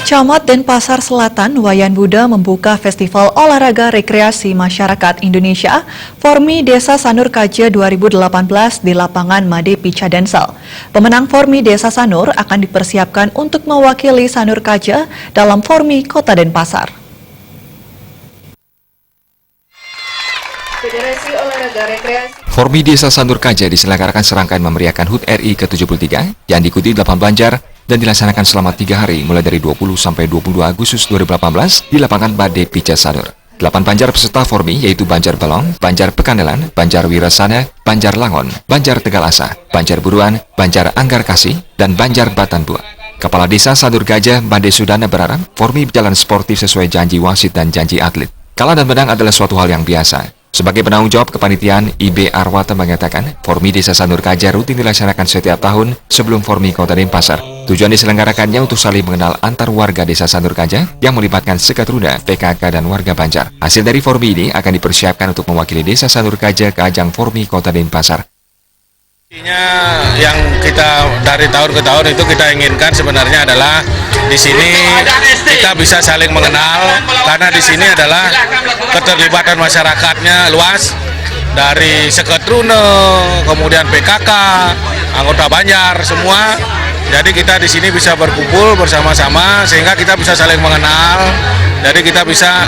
Camat Denpasar Selatan, Wayan Buddha membuka Festival Olahraga Rekreasi Masyarakat Indonesia Formi Desa Sanur Kaja 2018 di lapangan Made Pica Densel. Pemenang Formi Desa Sanur akan dipersiapkan untuk mewakili Sanur Kaja dalam Formi Kota Denpasar. Federasi Olahraga Rekreasi Formi Desa Sanur Kaja diselenggarakan serangkaian memeriahkan HUT RI ke-73 yang diikuti 8 Banjar dan dilaksanakan selama 3 hari mulai dari 20 sampai 22 Agustus 2018 di lapangan Made Pica Sanur. 8 Banjar peserta Formi yaitu Banjar Balong, Banjar Pekandelan, Banjar Wirasana, Banjar Langon, Banjar Tegalasa, Banjar Buruan, Banjar Anggar Kasih, dan Banjar Batanbua. Kepala Desa Sanur Kaja, Made Sudana berharap Formi berjalan sportif sesuai janji wasit dan janji atlet. Kalah dan menang adalah suatu hal yang biasa. Sebagai penanggung jawab kepanitiaan, IB Arwata mengatakan, Formi Desa Sanur Kaja rutin dilaksanakan setiap tahun sebelum Formi Kota Denpasar. Tujuan diselenggarakannya untuk saling mengenal antar warga Desa Sanur Kaja yang melibatkan Sekat Runda, PKK, dan warga Banjar. Hasil dari Formi ini akan dipersiapkan untuk mewakili Desa Sanur Kaja ke ajang Formi Kota Denpasar. Yang kita dari tahun ke tahun itu kita inginkan sebenarnya adalah di sini kita bisa saling mengenal karena di sini adalah keterlibatan masyarakatnya luas dari Sekat Rune, kemudian PKK, anggota Banjar semua. Jadi kita di sini bisa berkumpul bersama-sama sehingga kita bisa saling mengenal. Jadi kita bisa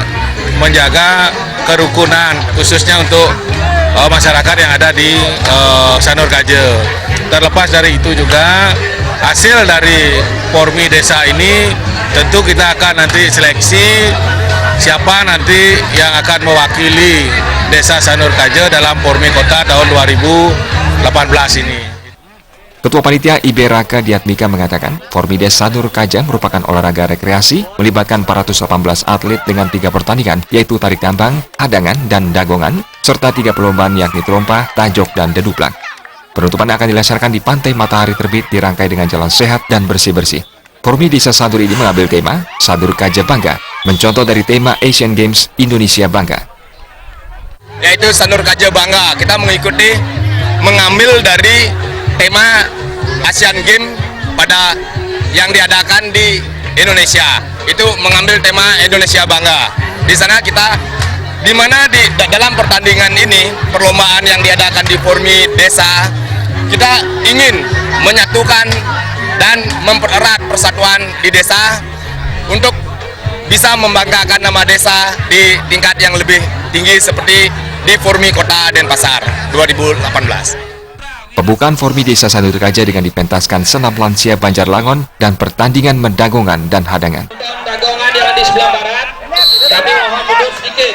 menjaga kerukunan khususnya untuk masyarakat yang ada di Sanur Kaja. Terlepas dari itu juga hasil dari Formi Desa ini tentu kita akan nanti seleksi siapa nanti yang akan mewakili Desa Sanur Kaja dalam Formi Kota tahun 2018 ini. Ketua Panitia IB Raka Diatmika mengatakan, Formi Desa Sanur Kaja merupakan olahraga rekreasi melibatkan 418 atlet dengan 3 pertandingan, yaitu tarik tambang, hadangan, dan dagongan, serta 3 perlombaan yakni trompa, tajok, dan deduplak. Penutupan akan dilaksanakan di Pantai Matahari Terbit dirangkai dengan jalan sehat dan bersih-bersih. Formi Desa Sanur ini mengambil tema Sanur Kaja Bangga, mencontoh dari tema Asian Games Indonesia Bangga. Yaitu Sanur Kaja Bangga, kita mengambil dari tema Asian Games pada yang diadakan di Indonesia. Itu mengambil tema Indonesia Bangga. Di sana kita dalam pertandingan ini, perlombaan yang diadakan di Formi Desa, kita ingin menyatukan dan mempererat persatuan di desa untuk bisa membanggakan nama desa di tingkat yang lebih tinggi seperti di Formi Kota Denpasar 2018. Pembukaan Formi Desa Sanur Kaja dengan dipentaskan senam lansia Banjar Langon dan pertandingan mendagongan dan hadangan. Dagongan yang di sebelah barat, kami mohon mundur sedikit.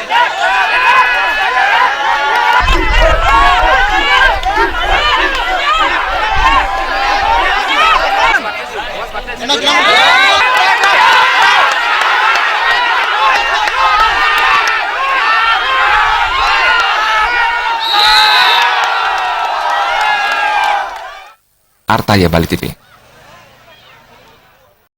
Artaya Bali TV.